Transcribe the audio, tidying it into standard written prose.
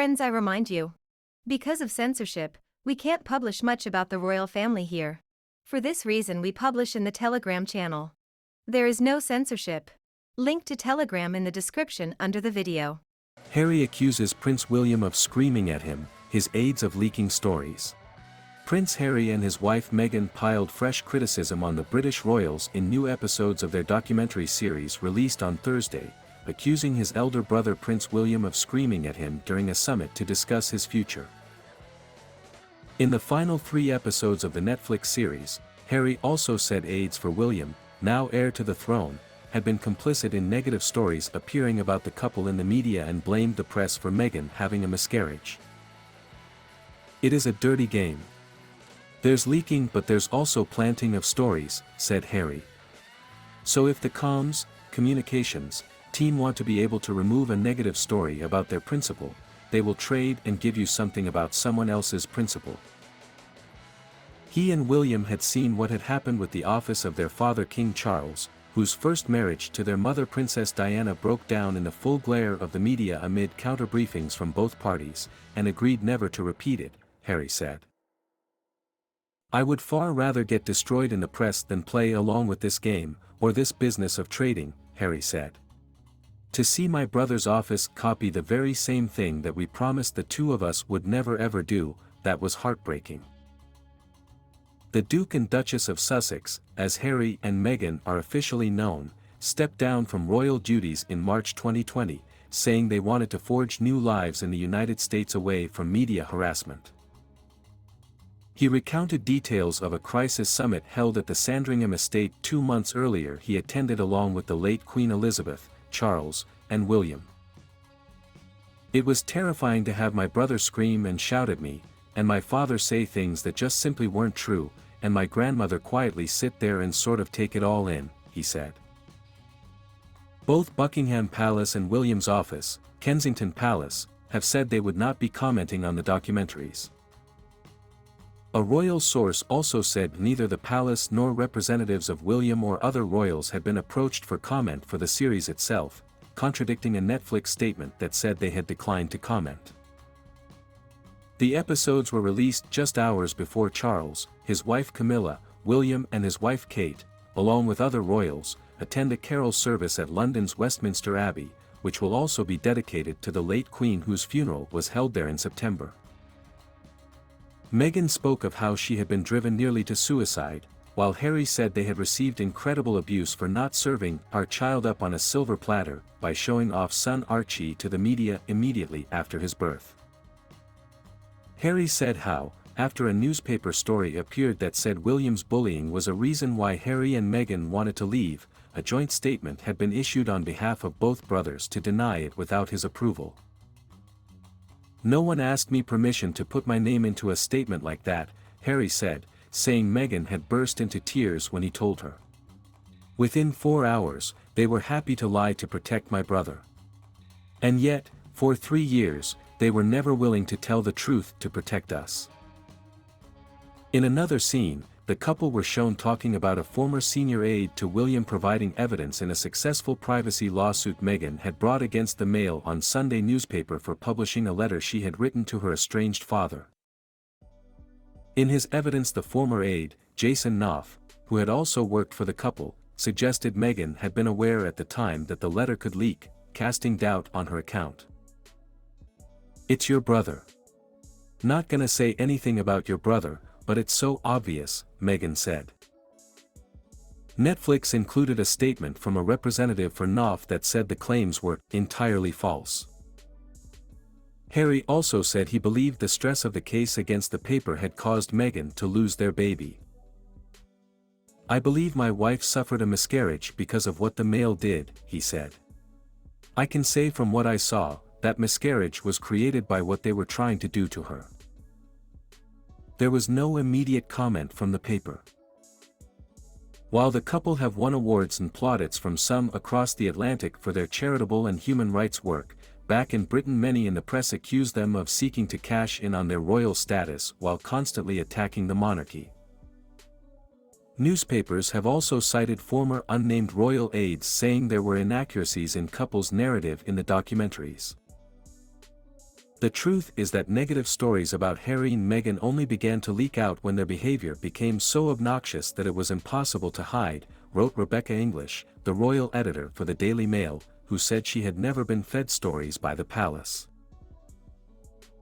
Friends, I remind you. Because of censorship, we can't publish much about the royal family here. For this reason we publish in the Telegram channel. There is no censorship. Link to Telegram in the description under the video. Harry accuses Prince William of screaming at him, his aides of leaking stories. Prince Harry and his wife Meghan piled fresh criticism on the British royals in new episodes of their documentary series released on Thursday, accusing his elder brother Prince William of screaming at him during a summit to discuss his future. In the final 3 episodes of the Netflix series, Harry also said aides for William, now heir to the throne, had been complicit in negative stories appearing about the couple in the media and blamed the press for Meghan having a miscarriage. "It is a dirty game. There's leaking but there's also planting of stories," said Harry. "So if the comms, communications, team want to be able to remove a negative story about their principal, they will trade and give you something about someone else's principal." He and William had seen what had happened with the office of their father King Charles, whose first marriage to their mother Princess Diana broke down in the full glare of the media amid counter-briefings from both parties, and agreed never to repeat it, Harry said. "I would far rather get destroyed in the press than play along with this game, or this business of trading," Harry said. "To see my brother's office copy the very same thing that we promised the two of us would never ever do, that was heartbreaking." The Duke and Duchess of Sussex, as Harry and Meghan are officially known, stepped down from royal duties in March 2020, saying they wanted to forge new lives in the United States away from media harassment. He recounted details of a crisis summit held at the Sandringham estate 2 months earlier he attended along with the late Queen Elizabeth, Charles, and William. "It was terrifying to have my brother scream and shout at me, and my father say things that just simply weren't true, and my grandmother quietly sit there and sort of take it all in," he said. Both Buckingham Palace and William's office, Kensington Palace, have said they would not be commenting on the documentaries. A royal source also said neither the palace nor representatives of William or other royals had been approached for comment for the series itself, contradicting a Netflix statement that said they had declined to comment. The episodes were released just hours before Charles, his wife Camilla, William and his wife Kate, along with other royals, attend a carol service at London's Westminster Abbey, which will also be dedicated to the late Queen whose funeral was held there in September. Meghan spoke of how she had been driven nearly to suicide, while Harry said they had received incredible abuse for not serving our child up on a silver platter by showing off son Archie to the media immediately after his birth. Harry said how, after a newspaper story appeared that said William's bullying was a reason why Harry and Meghan wanted to leave, a joint statement had been issued on behalf of both brothers to deny it without his approval. "No one asked me permission to put my name into a statement like that," Harry said, saying Meghan had burst into tears when he told her. "Within 4 hours, they were happy to lie to protect my brother. And yet, for 3 years, they were never willing to tell the truth to protect us." In another scene, the couple were shown talking about a former senior aide to William providing evidence in a successful privacy lawsuit Meghan had brought against the Mail on Sunday newspaper for publishing a letter she had written to her estranged father. In his evidence, the former aide, Jason Knopf, who had also worked for the couple, suggested Meghan had been aware at the time that the letter could leak, casting doubt on her account. "It's your brother. Not gonna say anything about your brother, but it's so obvious," Meghan said. Netflix included a statement from a representative for Knopf that said the claims were entirely false. Harry also said he believed the stress of the case against the paper had caused Meghan to lose their baby. "I believe my wife suffered a miscarriage because of what the Mail did," he said. "I can say from what I saw, that miscarriage was created by what they were trying to do to her." There was no immediate comment from the paper. While the couple have won awards and plaudits from some across the Atlantic for their charitable and human rights work, back in Britain many in the press accused them of seeking to cash in on their royal status while constantly attacking the monarchy. Newspapers have also cited former unnamed royal aides saying there were inaccuracies in couple's narrative in the documentaries. The truth is that negative stories about Harry and Meghan only began to leak out when their behavior became so obnoxious that it was impossible to hide, wrote Rebecca English, the royal editor for the Daily Mail, who said she had never been fed stories by the palace.